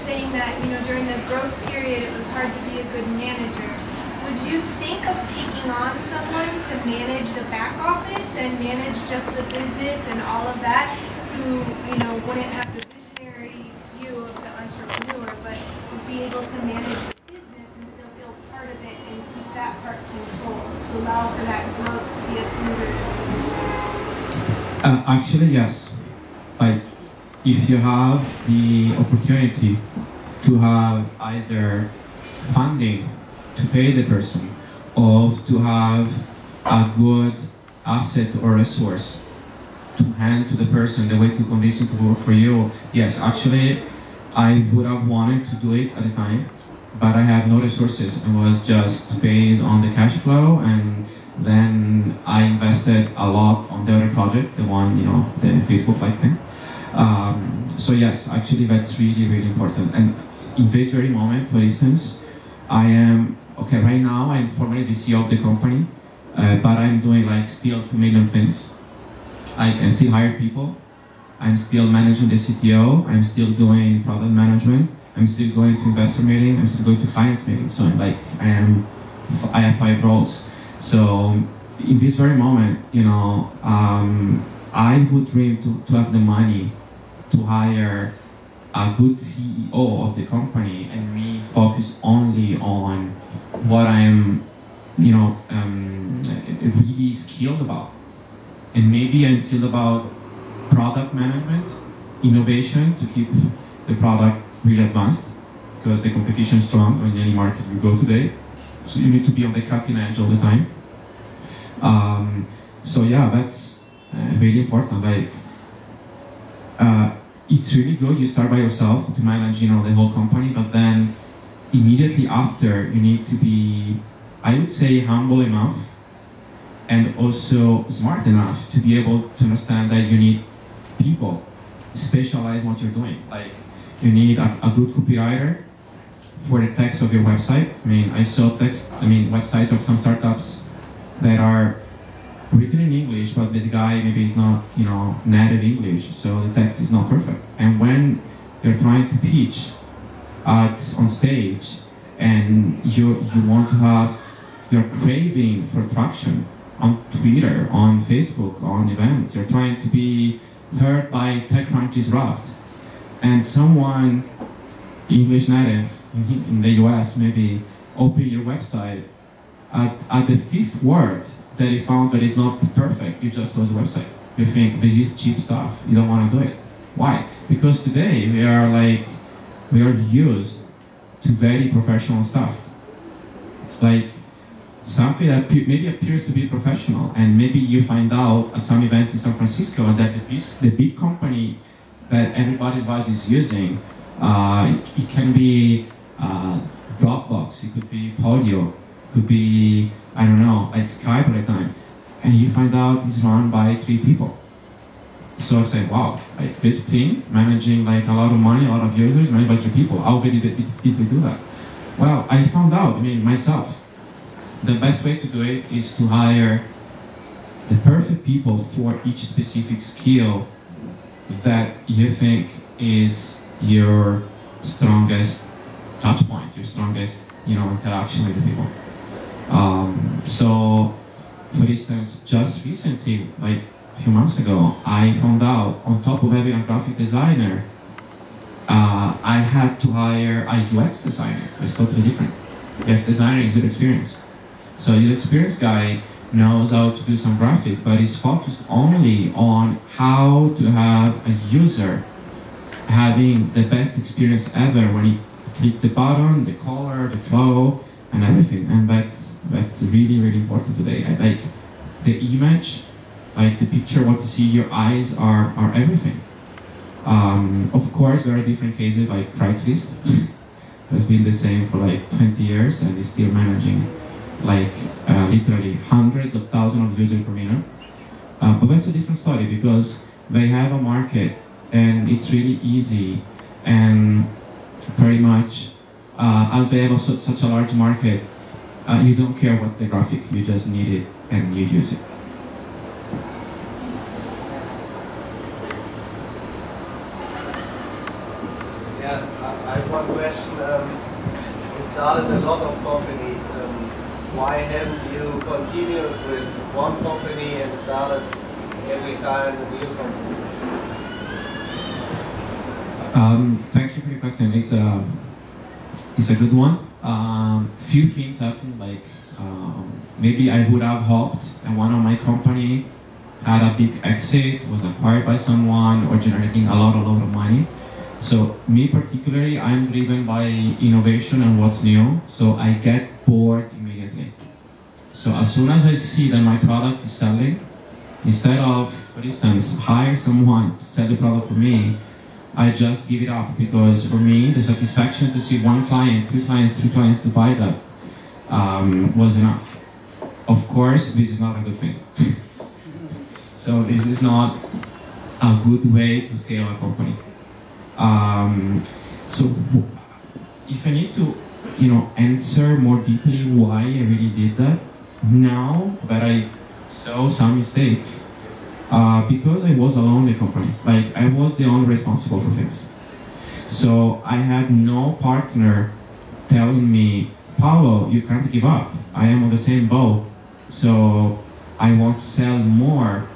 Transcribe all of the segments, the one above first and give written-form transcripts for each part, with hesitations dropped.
saying that, during the growth period, it was hard to be a good manager. Would you think of taking on someone to manage the back office and manage just the business and all of that, who, wouldn't have the visionary view of the entrepreneur, but would be able to manage the business and still feel part of it and keep that part controlled to allow for that growth to be a smoother transition? Actually, yes. Like, if you have the opportunity to have either funding to pay the person or to have a good asset or resource to hand to the person, the way to convince him to work for you, yes, actually, I would have wanted to do it at the time, but I have no resources. It was just based on the cash flow, and then I invested a lot on the other project, the one, the Facebook-like thing. So yes, actually that's really, really important. And in this very moment, for instance, I am, okay, right now I'm formally the CEO of the company, but I'm doing like still 2 million things. I can still hire people. I'm still managing the CTO. I'm still doing product management. I'm still going to investor meeting. I'm still going to clients meeting. So I'm like, I have 5 roles. So in this very moment, I would dream to have the money to hire a good CEO of the company and me focus only on what I'm, really skilled about. And maybe I'm skilled about product management, innovation to keep the product really advanced, because the competition is strong in any market you go today. So you need to be on the cutting edge all the time. So yeah, that's really important. Like, it's really good you start by yourself to manage, the whole company, but then immediately after you need to be, I would say, humble enough and also smart enough to be able to understand that you need people specialize in what you're doing. Like, you need a good copywriter for the text of your website. I mean, I saw websites of some startups that are written in English, but the guy maybe is not, native English, so the text is not perfect. And when you're trying to pitch on stage, and you want to have, you're craving for traction on Twitter, on Facebook, on events, you're trying to be heard by TechCrunch's Wrapped, and someone, English native in the US, maybe open your website, at the 5th word that he found that is not perfect, you just close the website. You think, this is cheap stuff, you don't want to do it. Why? Because today we are used to very professional stuff. Like, something that maybe appears to be professional, and maybe you find out at some event in San Francisco that the big company that everybody is using, it can be Dropbox, it could be Podio, it could be, I don't know, like Skype at a time, and you find out it's run by 3 people. So I say, wow, like this thing, managing like a lot of money, a lot of users, managed by 3 people, how did we do that? Well, I found out, myself, the best way to do it is to hire the perfect people for each specific skill that you think is your strongest touch point, your strongest, interaction with the people. So, for instance, just recently, like a few months ago, I found out, on top of having a graphic designer, I had to hire a UX designer. It's totally different. UX designer is user experience. So user experience guy knows how to do some graphic, but is focused only on how to have a user having the best experience ever when he click the button, the color, the flow, and everything. And that's really, really important today. Like the image, like the picture, what you see, your eyes are everything. Of course, there are different cases like Craigslist has been the same for like 20 years and is still managing like literally hundreds of thousands of users per minute. But that's a different story because they have a market and it's really easy, and pretty much as they have such a large market, you don't care what's the graphic, you just need it and you use it. Yeah, I have one question. You started a lot of companies. Why haven't you continued with one company and started every time a new company? Thank you for the question. It's a good one. Few things happened. Like maybe I would have hoped that one of my company had a big exit, was acquired by someone, or generating a lot of money. So me particularly, I'm driven by innovation and what's new. So I get bored immediately. So as soon as I see that my product is selling, instead of, for instance, hire someone to sell the product for me, I just give it up, because for me, the satisfaction to see one client, two clients, three clients to buy that was enough. Of course, this is not a good thing. So this is not a good way to scale a company. So if I need to, answer more deeply why I really did that, now that I saw some mistakes, because I was alone in the company. Like, I was the only responsible for things. So I had no partner telling me, Paulo, you can't give up. I am on the same boat. So I want to sell more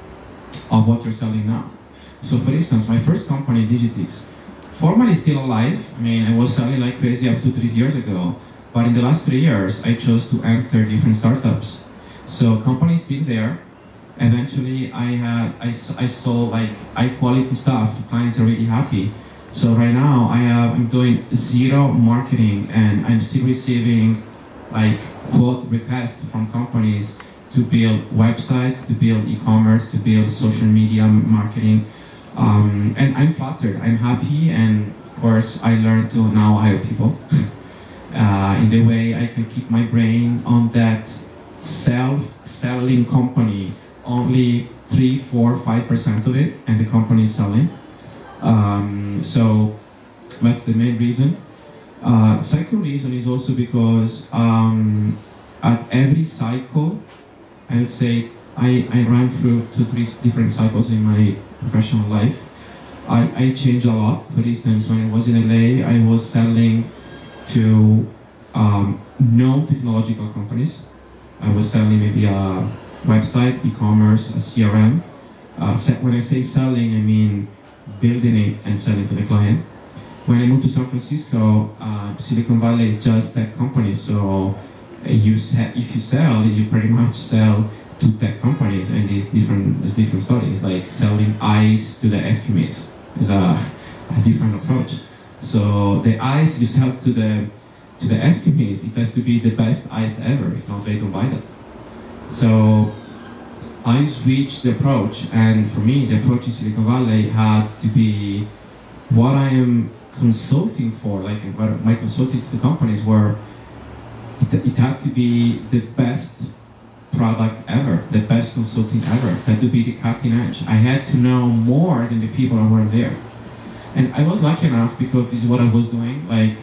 of what you're selling now. So for instance, my first company, Digitix, formally still alive. I mean, I was selling like crazy up to 3 years ago. But in the last 3 years, I chose to enter different startups. So company is still there. Eventually, I sold like high quality stuff. Clients are really happy. So right now, I'm doing zero marketing, and I'm still receiving like quote requests from companies to build websites, to build e-commerce, to build social media marketing. And I'm flattered, I'm happy, and of course I learned to now hire people. In the way I can keep my brain on that self-selling company, only 3, 4, 5% of it, and the company is selling. So that's the main reason. Second reason is also because at every cycle, I would say I ran through 2, 3 different cycles in my professional life. I changed a lot. For instance, when I was in LA, I was selling to non-technological companies. I was selling maybe a website, e-commerce, a CRM. When I say selling, I mean building it and selling to the client. When I moved to San Francisco, Silicon Valley is just tech company. So if you sell, you pretty much sell to tech companies, and there's different stories. Like selling ice to the Eskimos is a different approach. So the ice you sell to the Eskimos, it has to be the best ice ever. If not, they don't buy that. So I switched the approach, and for me, the approach in Silicon Valley had to be what I am consulting for, like what my consulting to the companies were. It had to be the best product ever, the best consulting ever. It had to be the cutting edge. I had to know more than the people who were there. And I was lucky enough, because this is what I was doing, like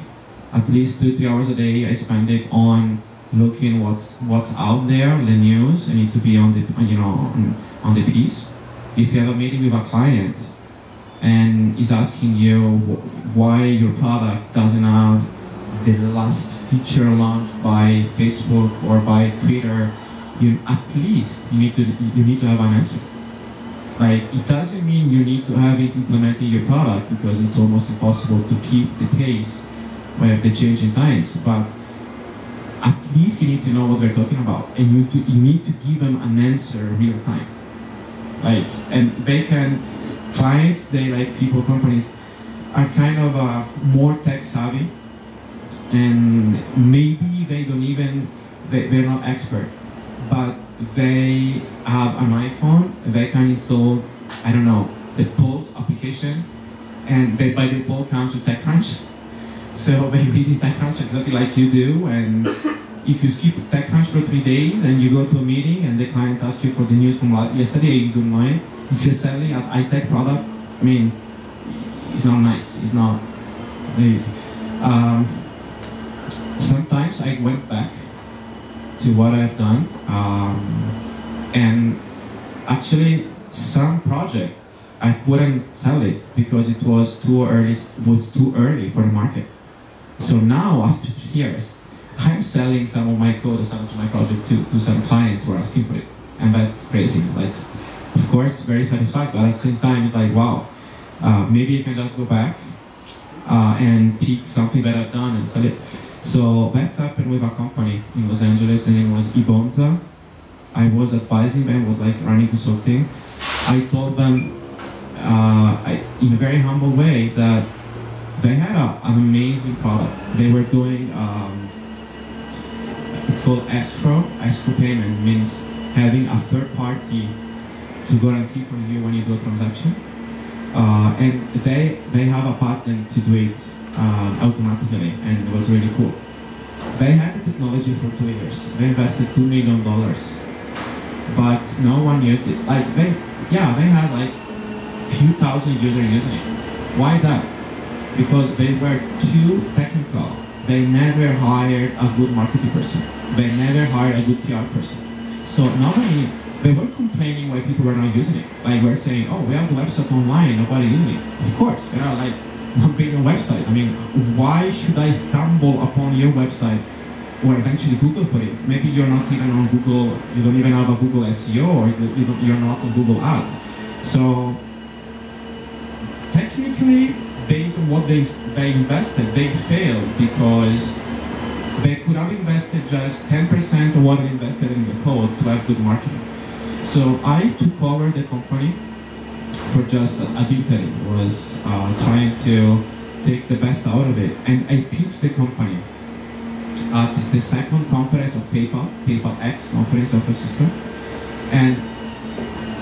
at least 2-3 hours a day I spend it on looking what's out there, the news. I need to be on the on the piece. If you have a meeting with a client and is asking you why your product doesn't have the last feature launched by Facebook or by Twitter, at least you need to have an answer. Like, it doesn't mean you need to have it implemented in your product, because it's almost impossible to keep the pace with the changing times. But at least you need to know what they're talking about, and you need to give them an answer real time. Like, and clients, people, companies are kind of more tech savvy, and maybe they're not expert, but they have an iPhone, they can install, I don't know, the Pulse application, and they by default comes with TechCrunch. So they read in TechCrunch exactly like you do, and if you skip TechCrunch for 3 days and you go to a meeting and the client asks you for the news from yesterday, you don't know it. If you're selling an iTech product, I mean, it's not nice, it's not easy. Sometimes I went back to what I've done, and actually some project I couldn't sell it because it was too early for the market. So now, after 3 years, I'm selling some of my code, some of my project to some clients who are asking for it. And that's crazy. That's, of course, very satisfying, but at the same time, it's like, wow, maybe I can just go back and pick something that I've done and sell it. So that's happened with a company in Los Angeles, and it was Ibonza. I was advising them, was like running consulting. I told them in a very humble way that they had an amazing product. They were doing, it's called escrow. Escrow payment means having a third party to guarantee for you when you do a transaction. And they have a patent to do it automatically, and it was really cool. They had the technology for 2 years. They invested $2 million, but no one used it. Like they had like few thousand users using it. Why that? Because they were too technical. They never hired a good marketing person. They never hired a good PR person. So not only they were complaining why people were not using it. Like we're saying, oh, we have the website online, nobody using it. Of course, there are like 1 billion websites. I mean, why should I stumble upon your website or eventually Google for it? Maybe you're not even on Google, you don't even have a Google SEO, or you're not on Google Ads. So technically, based on what they invested, they failed because they could have invested just 10% of what they invested in the code to have good marketing. So I took over the company for just a detail, was trying to take the best out of it. And I pitched the company at the second conference of PayPal X conference of Cisco. And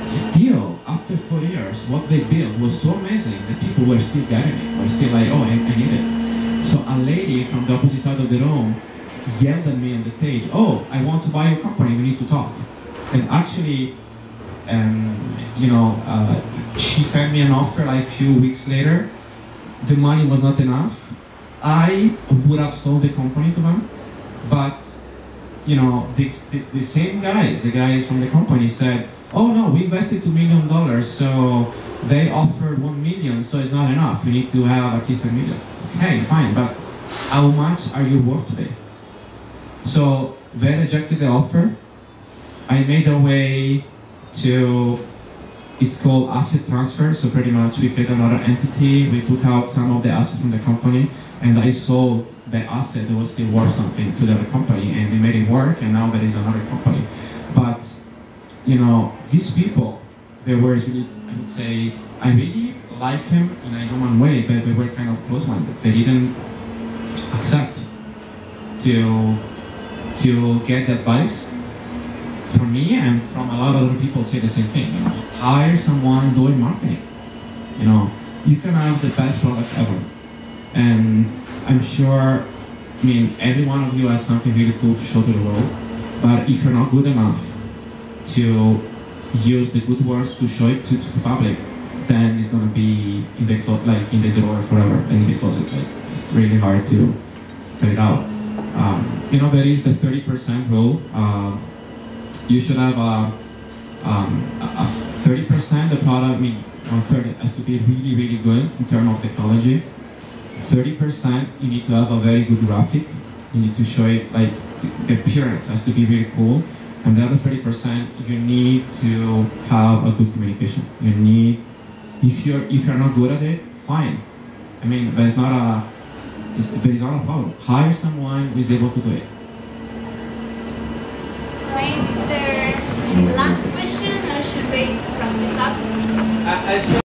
still, after 4 years, what they built was so amazing that people were still getting it, were still like, oh, I need it. So a lady from the opposite side of the room yelled at me on the stage, oh, I want to buy your company, we need to talk. And actually, she sent me an offer like a few weeks later. The money was not enough. I would have sold the company to them, but the same guys, the guys from the company said, oh no, we invested $2 million, so they offered 1 million, so it's not enough. We need to have at least $1 million. Okay, fine, but how much are you worth today? So they rejected the offer. I made a way to, it's called asset transfer, so pretty much we created another entity, we took out some of the assets from the company, and I sold the asset that was still worth something to the other company, and we made it work, and now there is another company. But, these people, they were really, I would say, I really like him in a human way, but they were kind of close-minded. They didn't accept to get the advice from me, and from a lot of other people say the same thing. Hire someone doing marketing. You can have the best product ever, and I'm sure, every one of you has something really cool to show to the world. But if you're not good enough to use the good words to show it to the public, then it's gonna be in the drawer forever, and in the closet. It's really hard to put it out. There is the 30% rule. You should have a 30% the product. 1/3 has to be really, really good in terms of technology. 30% you need to have a very good graphic. You need to show it like the appearance has to be really cool. And the other 30% you need to have a good communication. You need, if you're not good at it, fine. There is not a problem. Hire someone who is able to do it. Right, is there any last question, or should we round this up?